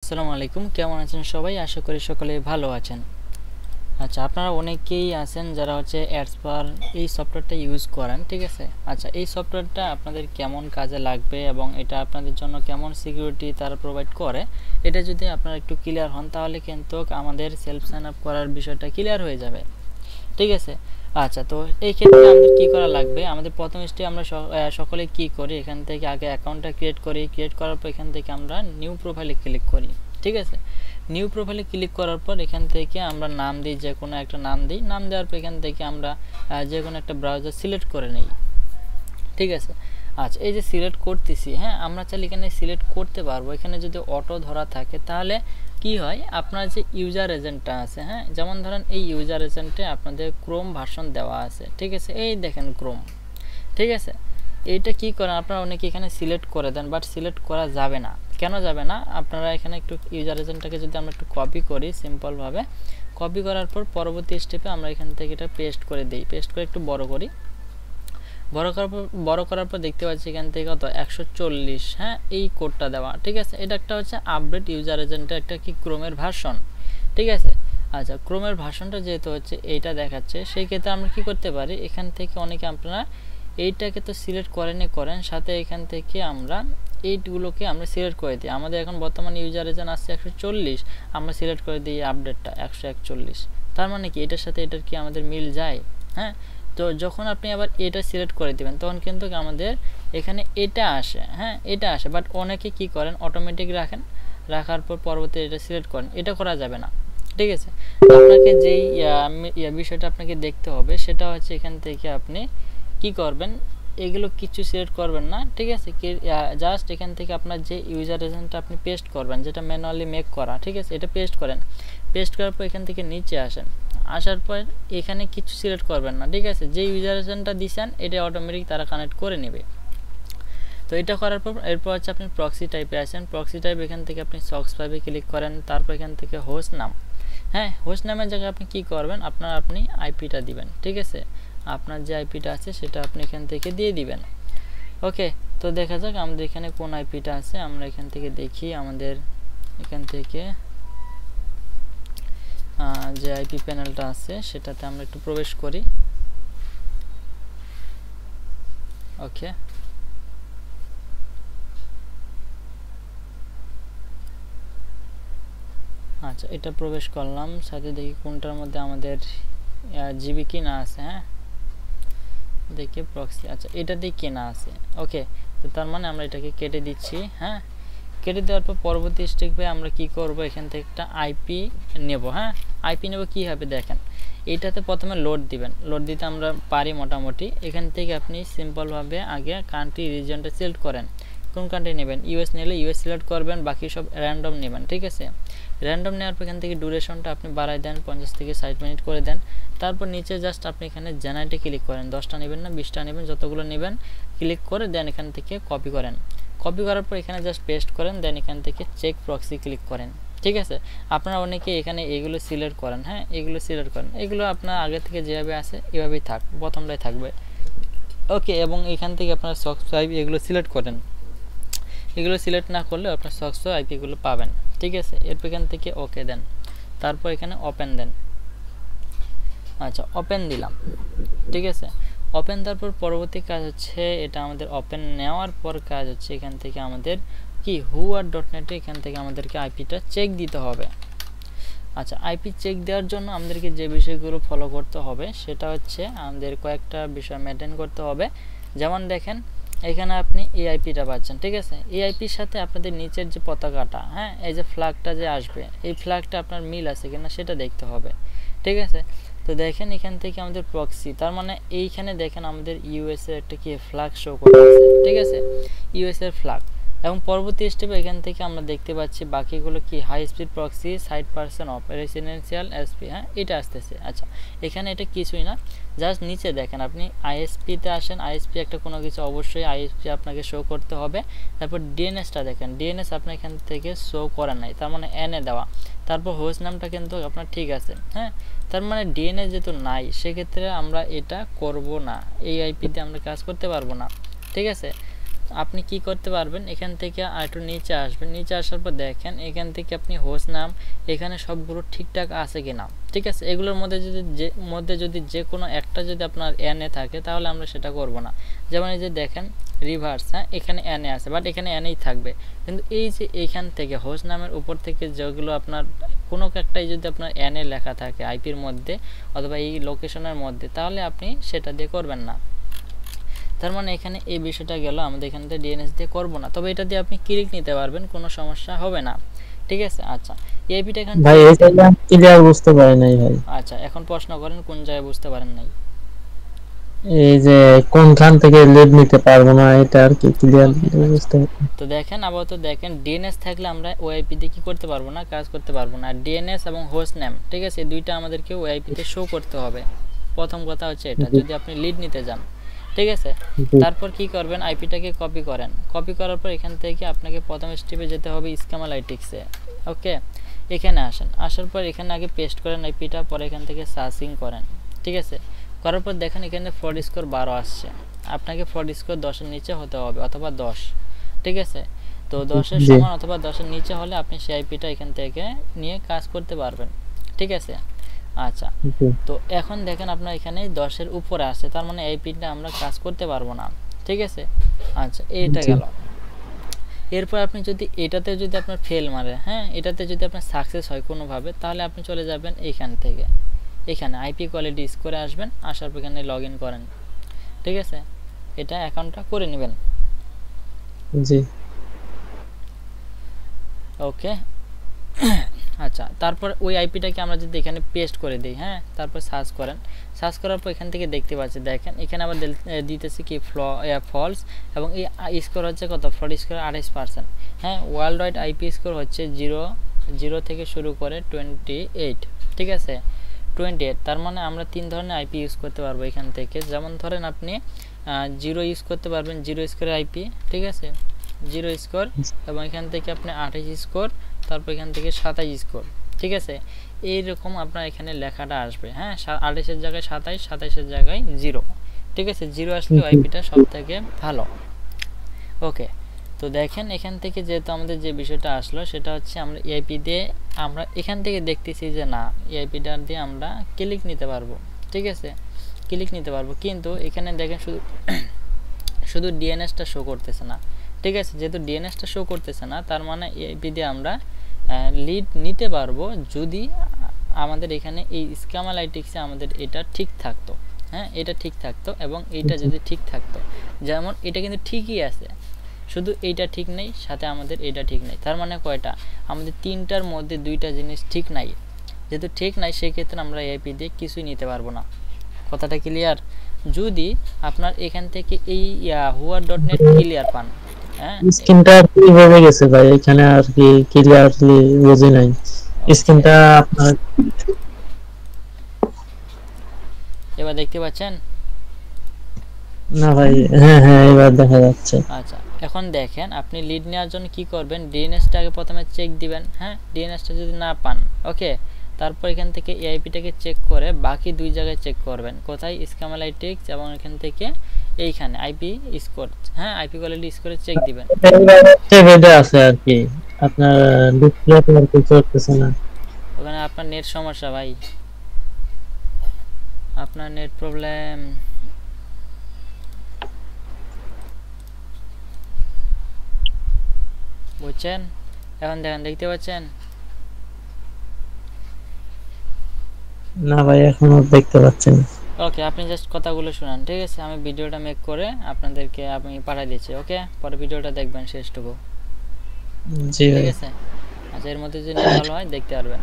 আসসালামু আলাইকুম, কেমন আছেন সবাই? আশা করি সকলে ভালো আছেন। আচ্ছা, আপনারা অনেকেই আছেন যারা হচ্ছে অ্যাডসপার এই সফটওয়্যারটা ইউজ করেন, ঠিক আছে? আচ্ছা, এই সফটওয়্যারটা আপনাদের কেমন কাজে লাগবে এবং এটা আপনাদের জন্য কেমন সিকিউরিটি তারা প্রোভাইড করে, এটা যদি আপনারা একটু ক্লিয়ার হন তাহলে কিন্তু আমাদের সেলফ সাইন আপ করার বিষয়টা ক্লিয়ার হয়ে যাবে, ঠিক আছে? আচ্ছা, তো এই ক্ষেত্রে আমাদের কি করা লাগবে? আমাদের প্রথম স্টেপ আমরা সকলে কি করি, এখান থেকে আগে অ্যাকাউন্টটা ক্রিয়েট করি। ক্রিয়েট করার পর এখান থেকে আমরা নিউ প্রোফাইলে ক্লিক করি, ঠিক আছে? নিউ প্রোফাইলে ক্লিক করার পর এখান থেকে আমরা নাম দিই, যে কোনো একটা নাম দিই। নাম দেওয়ার পর এখান থেকে আমরা যে কোনো একটা ব্রাউজার সিলেক্ট করে নিই, ঠিক আছে? আচ্ছা, এই যে সিলেক্ট করতেছি, হ্যাঁ, আমরা চাইলে এখানে সিলেক্ট করতে পারবো। এখানে যদি অটো ধরা থাকে তাহলে কি হয়, আপনার যে ইউজার এজেন্টটা আছে, হ্যাঁ, যেমন ধরেন এই ইউজার এজেন্টে আপনাদের ক্রোম ভার্সন দেওয়া আছে, ঠিক আছে? এই দেখেন ক্রোম, ঠিক আছে? এইটা কি করেন, আপনারা অনেকে এখানে সিলেক্ট করে দেন, বাট সিলেক্ট করা যাবে না। কেন যাবে না? আপনারা এখানে একটু ইউজার এজেন্টটাকে যদি আমরা একটু কপি করি, সিম্পলভাবে কপি করার পর পরবর্তী স্টেপে আমরা এখান থেকে এটা পেস্ট করে দিই। পেস্ট করে একটু বড় করি। বড় করার পর দেখতে পাচ্ছি এখান থেকে কত 140, হ্যাঁ, এই কোডটা দেওয়া, ঠিক আছে? এটা একটা হচ্ছে আপডেট ইউজার এজেন্টের একটা কি ক্রোমের ভার্সন, ঠিক আছে? আচ্ছা, ক্রোমের ভার্সনটা যেহেতু হচ্ছে এইটা দেখাচ্ছে, সেই ক্ষেত্রে আমরা কি করতে পারি, এখান থেকে অনেকে আপনারা এইটাকে তো সিলেক্ট করেন, সাথে এখান থেকে আমরা এইগুলোকে আমরা সিলেক্ট করে দিই। আমাদের এখন বর্তমানে ইউজার এজেন্ট আসছে 140, আমরা সিলেক্ট করে দিই আপডেটটা 141। তার মানে কি এটার সাথে এটার কি আমাদের মিল যায়? হ্যাঁ, তো যখন আপনি আবার এটা সিলেক্ট করে দিবেন তখন কিন্তু আমাদের এখানে এটা আসে, হ্যাঁ, এটা আসে। বাট অনেকে কি করেন, অটোমেটিক রাখার পর পরবর্তী এটা সিলেক্ট করেন, এটা করা যাবে না, ঠিক আছে? আপনাকে যেই বিষয়টা আপনাকে দেখতে হবে সেটা হচ্ছে এখান থেকে আপনি কি করবেন, এগুলো কিছু সিলেক্ট করবেন না, ঠিক আছে? জাস্ট এখান থেকে আপনার যে ইউজার এজেন্টটা আপনি পেস্ট করবেন, যেটা ম্যানুয়ালি মেক করা, ঠিক আছে? এটা পেস্ট করেন। পেস্ট করার পর এখান থেকে নিচে আসেন। আসার পর এখানে কিছু সিলেক্ট করবেন না, ঠিক আছে? যে ইউজার এজেন্টটা দিছেন এটা অটোমেটিক তারা কানেক্ট করে নেবে। তো এটা করার পর এরপর হচ্ছে আপনি প্রক্সি টাইপে আসেন। প্রক্সি টাইপ এখান থেকে আপনি সক্স ফাইভে ক্লিক করেন। তারপর এখান থেকে হোস্ট নাম, হ্যাঁ, হোস্ট নামের জায়গায় আপনি কি করবেন, আপনি আইপিটা দিবেন, ঠিক আছে? আপনার যে আইপিটা আছে সেটা আপনি এখান থেকে দিয়ে দিবেন। ওকে, তো দেখা যাক আমাদের এখানে কোন আইপিটা আছে। আমরা এখান থেকে দেখি আমাদের এখান থেকে যে আইপি প্যানেলটা আছে সেটাতে আমরা একটু প্রবেশ করি। ওকে, আচ্ছা, এটা প্রবেশ করলাম। সাথে দেখি কোনটার মধ্যে আমাদের জিবি কি না আছে, হ্যাঁ, দেখি প্রক্সি, আচ্ছা, এটা দিয়ে কেনা আছে। ওকে, তো তার মানে আমরা এটাকে কেটে দিচ্ছি, হ্যাঁ। কেটে দেওয়ার পর পরবর্তী স্টেপে আমরা কি করব, এখান থেকে একটা আইপি নেব, হ্যাঁ। আইপি নেব কীভাবে দেখেন, এইটাতে প্রথমে লোড দিবেন। লোড দিতে আমরা পারি মোটামুটি। এখান থেকে আপনি সিম্পলভাবে আগে কান্ট্রি রিজিয়নটা সিলেক্ট করেন। কোন কান্ট্রি নেবেন, ইউএস নিলে ইউএস সিলেক্ট করবেন, বাকি সব র্যান্ডম নেবেন, ঠিক আছে? র্যান্ডম নেওয়ার পর এখান থেকে ডিউরেশনটা আপনি বাড়াই দেন, 50 থেকে 60 মিনিট করে দেন। তারপর নিচে জাস্ট আপনি এখানে জেনারেটে ক্লিক করেন। 10টা নেবেন না 20টা নেবেন, যতগুলো নেবেন ক্লিক করে দেন, এখান থেকে কপি করেন। কপি করার পর এখানে জাস্ট পেস্ট করেন, দেন এখান থেকে চেক প্রক্সি ক্লিক করেন, ঠিক আছে? আপনারা অনেকে এখানে এগুলো সিলেক্ট করেন, হ্যাঁ, এগুলো সিলেক্ট করেন। এগুলো আপনার আগে থেকে যেভাবে আছে এভাবেই থাক, প্রথমটাই থাকবে। ওকে, এবং এখান থেকে আপনার সক্স আইপি এগুলো সিলেক্ট করেন। এগুলো সিলেক্ট না করলে আপনার সক্স আইপিগুলো পাবেন, ঠিক আছে? এরপর এখান থেকে ওকে দেন, তারপর এখানে ওপেন দেন। আচ্ছা, ওপেন দিলাম, ঠিক আছে? ওপেন দেওয়ার পর পরবর্তী কাজ হচ্ছে এটা আমাদের ওপেন নেওয়ার পর কাজ হচ্ছে এখান থেকে আমাদের কি whoa.net এখান থেকে আমাদেরকে আইপিটা চেক দিতে হবে। আচ্ছা, আইপি চেক দেওয়ার জন্য আমাদেরকে যে বিষয়গুলো ফলো করতে হবে সেটা হচ্ছে আমাদের কয়েকটা বিষয় মেনটেন করতে হবে। যেমন দেখেন এখানে আপনি এই আইপিটা পাচ্ছেন, ঠিক আছে? এই আইপির সাথে আপনাদের নিচের যে পতাকাটা, হ্যাঁ, এই যে ফ্ল্যাগটা যে আসবে, এই ফ্ল্যাগটা আপনার মিল আছে কিনা সেটা দেখতে হবে, ঠিক আছে? তো দেখেন এখান থেকে আমাদের প্রক্সি, তার মানে এইখানে দেখেন আমাদের ইউএস এর একটা কি ফ্ল্যাগ শো করতেছে, ঠিক আছে? ইউএস এর ফ্ল্যাগ। এবং পরবর্তী স্টেপে এখান থেকে আমরা দেখতে পাচ্ছি বাকিগুলো কি high speed proxy, 60% off, residential S P, হ্যাঁ, এটা আসতেছে। আচ্ছা, এখানে এটা কিছুই না, জাস্ট নিচে দেখেন আপনি আইএসপিতে আসেন। আইএসপি একটা কোনো কিছু অবশ্যই আইএসপি আপনাকে শো করতে হবে। তারপর ডিএনএসটা দেখেন, ডিএনএস আপনার এখান থেকে শো করা নাই, তার মানে এনে দেওয়া। তারপর হোস্ট নামটা কিন্তু আপনার ঠিক আছে, হ্যাঁ, তার মানে ডিএনএস যেহেতু নাই সেক্ষেত্রে আমরা এটা করব না, এই আইপিতে আমরা কাজ করতে পারবো না, ঠিক আছে? আপনি কি করতে পারবেন, এখান থেকে আরেকটু নিচে আসবেন, নিচে আসার পর দেখেন এখান থেকে আপনি হোস্ট নাম এখানে সবগুলো ঠিকঠাক আছে কিনা। ঠিক আছে, এগুলোর মধ্যে যদি যে কোনো একটা যদি আপনার এন এ থাকে তাহলে আমরা সেটা করব না। যেমন এই যে দেখেন রিভার্স, হ্যাঁ এখানে এন এ আছে, বাট এখানে এন এই থাকবে, কিন্তু এই যে এইখান থেকে হোস্ট নামের উপর থেকে যেগুলো আপনার কোনো একটাই যদি আপনার এন এ লেখা থাকে আইপির মধ্যে অথবা এই লোকেশনের মধ্যে, তাহলে আপনি সেটা দিয়ে করবেন না। তার মানে এখানে এই বিষয়টা গেল, আমাদের এখান থেকে ডিএনএস দিয়ে করব না, তবে এটা দিয়ে আপনি ক্লিক নিতে পারবেন, কোনো সমস্যা হবে না। ঠিক আছে, আচ্ছা এপিটা এখানে ভাই এটা ক্লিয়ার বুঝতে পারি নাই ভাই। আচ্ছা এখন প্রশ্ন করেন কোন জায়গায় বুঝতে পারেন নাই। এই যে কোনখান থেকে লিড নিতে পারবো না এটা আর কি ক্লিয়ার বুঝতে। তো দেখেন আপাতত দেখেন ডিএনএস থাকলে আমরা ওআইপি দিয়ে কি করতে পারবো না, কাজ করতে পারবো না। ডিএনএস এবং হোস্ট নেম, ঠিক আছে, দুইটা আমাদেরকে ওআইপি তে শো করতে হবে। প্রথম কথা হচ্ছে এটা, যদি আপনি লিড নিতে যান। ঠিক আছে, তারপর কি করবেন, আইপিটাকে কপি করেন, কপি করার পর এখান থেকে আপনাকে প্রথম স্টেপে যেতে হবে স্কিমালাইটিক্সে। ওকে, এখানে আসেন, আসার পর এখানে আগে পেস্ট করেন আইপিটা, পরে এখান থেকে সার্চিং করেন। ঠিক আছে, করার পর দেখেন এখানে ফ্রড স্কোর 12 আসছে, আপনাকে ফ্রড স্কোর 10-এর নিচে হতে হবে অথবা 10। ঠিক আছে, তো 10-এর সমান অথবা 10-এর নিচে হলে আপনি সেই আইপিটা এখান থেকে নিয়ে কাজ করতে পারবেন। ঠিক আছে, আচ্ছা তো এখন দেখেন আপনার এখানে 10-এর উপরে আসছে, তার মানে এই পিনটা আমরা কাজ করতে পারবো না। ঠিক আছে, আচ্ছা এইটা গেল। এরপর আপনি যদি এটাতে যদি আপনার ফেল মারে, হ্যাঁ এটাতে যদি আপনার সাকসেস হয় কোনোভাবে, তাহলে আপনি চলে যাবেন এইখান থেকে এখানে আইপি কোয়ালিটি স্কোরে আসবেন, আসার পর এখানে লগ ইন করেন। ঠিক আছে, এটা অ্যাকাউন্টটা করে নেবেন। জি ওকে, আচ্ছা তারপর ওই আইপিটাকে আমরা যদি এখানে পেস্ট করে দিই, হ্যাঁ তারপর সার্চ করেন, সার্চ করার পর এখান থেকে দেখতে পাচ্ছি, দেখেন এখানে আবার দিতেছি কি ফলস, এবং এই স্কোর হচ্ছে কত, ফ্রড স্কোর 28%। হ্যাঁ ওয়ার্ল্ড ওয়াইড আইপি স্কোর হচ্ছে 0 থেকে শুরু করে 28। ঠিক আছে, 28, তার মানে আমরা 3 ধরনের আইপি ইউজ করতে পারবো এখান থেকে। যেমন ধরেন আপনি 0 ইউজ করতে পারবেন, 0 স্কোরের আইপি। ঠিক আছে, 0 স্কোর, এবং এখান থেকে আপনি 28 স্কোর, তারপর এখান থেকে 27 স্কোর। ঠিক আছে, এইরকম আপনার এখানে লেখাটা আসবে, হ্যাঁ 28-এর জায়গায় 27, 27-এর জায়গায় 0। ঠিক আছে, 0 আসলে আইপিটা সব থেকে ভালো। ওকে, তো দেখেন এখান থেকে যেহেতু আমাদের যে বিষয়টা আসলো সেটা হচ্ছে আমরা এআইপি দিয়ে আমরা এখান থেকে দেখতেছি যে না এআইপিটা দিয়ে আমরা ক্লিক নিতে পারবো। ঠিক আছে, ক্লিক নিতে পারবো, কিন্তু এখানে দেখেন শুধু ডিএনএসটা শো করতেছে না। ঠিক আছে, যেহেতু ডিএনএসটা শো করতেছে না, তার মানে এআইপি দিয়ে আমরা লিড নিতে পারবো যদি আমাদের এখানে এই স্কিমালাইটিক্সে আমাদের এটা ঠিক থাকতো। হ্যাঁ এটা ঠিক থাকতো, এবং এইটা যদি ঠিক থাকতো, যেমন এটা কিন্তু ঠিকই আছে, শুধু এইটা ঠিক নেই, সাথে আমাদের এটা ঠিক নেই। তার মানে কয়টা, আমাদের 3টার মধ্যে 2টা জিনিস ঠিক নাই। যেহেতু ঠিক নাই সেক্ষেত্রে আমরা এআইপি দিয়ে কিছুই নিতে পারবো না। কথাটা ক্লিয়ার? যদি আপনার এখান থেকে এই হুয়ার.নেট ক্লিয়ার পান, হ্যাঁ স্ক্রিনটা কি হয়ে গেছে ভাই, এখানে আর কি ক্লিয়ারলি বুঝি নাই স্ক্রিনটা আপনার। এবার দেখতে পাচ্ছেন? না ভাই, হ্যাঁ হ্যাঁ এবার দেখা যাচ্ছে। আচ্ছা এখন দেখেন আপনি লিড নেওয়ার জন্য কি করবেন, ডিএনএসটাকে প্রথমে চেক দিবেন। হ্যাঁ ডিএনএসটা যদি না পান, ওকে, তারপর এখান থেকে এআইপিটাকে চেক করে বাকি 2 জায়গায় চেক করবেন, কোথায়, স্কিমালাইটিক্স, এবং এখান থেকে এইখানে আইপি স্কোর, হ্যাঁ আইপি কোয়ালিটি স্কোরে চেক দিবেন। এটা আছে আর কি আপনার ডিসপ্লেতে আর কিছু করতেছে না। ওখানে আপনার নেট সমস্যা ভাই, আপনার নেট প্রবলেম। বুঝছেন? এখন দেখেন, দেখতে পাচ্ছেন? না ভাই এখনো দেখতে পাচ্ছি না। ওকে, আপনি জাস্ট কথাগুলো শুনান। ঠিক আছে, আমি ভিডিওটা মেক করে আপনাদেরকে আমি পাঠিয়ে দিচ্ছি। ওকে, পরে ভিডিওটা দেখবেন শেষটুকু। জি ভাই। ঠিক আছে, আচ্ছা এর মধ্যে যদি নেট ভালো হয় দেখতে পারবেন।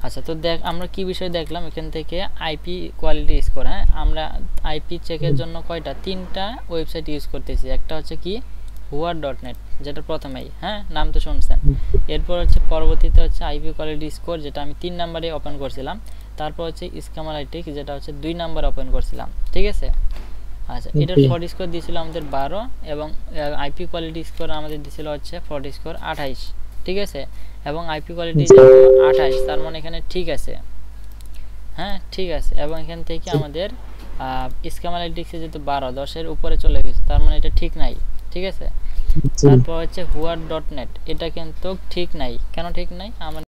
আচ্ছা তো আমরা কি বিষয় দেখলাম এখান থেকে, আইপি কোয়ালিটি স্কোর। হ্যাঁ আমরা আইপি চেকের জন্য কয়টা, 3টা ওয়েবসাইট ইউজ করতেছি। একটা হচ্ছে কি হুয়ার.নেট, যেটা প্রথমেই, হ্যাঁ নাম তো শুনছেন। এরপর হচ্ছে পরবর্তীতে হচ্ছে আইপি কোয়ালিটি স্কোর, যেটা আমি 3 নম্বরে ওপেন করছিলাম। তারপর হচ্ছে স্কিমালাইটিক্স, যেটা হচ্ছে 2 নম্বরে ওপেন করছিলাম। ঠিক আছে, আচ্ছা এটার ফ্রড স্কোর দিয়েছিল আমাদের 12, এবং আইপি কোয়ালিটি স্কোর আমাদের দিয়েছিল হচ্ছে ফ্রড স্কোর 28। ঠিক আছে, এবং আইপি কোয়ালিটি 28, তার মানে এখানে ঠিক আছে। হ্যাঁ ঠিক আছে, এবং এখান থেকে আমাদের স্কিমালাইটিক্সে যেহেতু 12, 10-এর উপরে চলে গেছে, তার মানে এটা ঠিক নাই। ঠিক আছে। জি। তারপর হচ্ছে হুয়ার.নেট, এটা কিন্তু ঠিক নাই। কেন ঠিক নাই? আমরা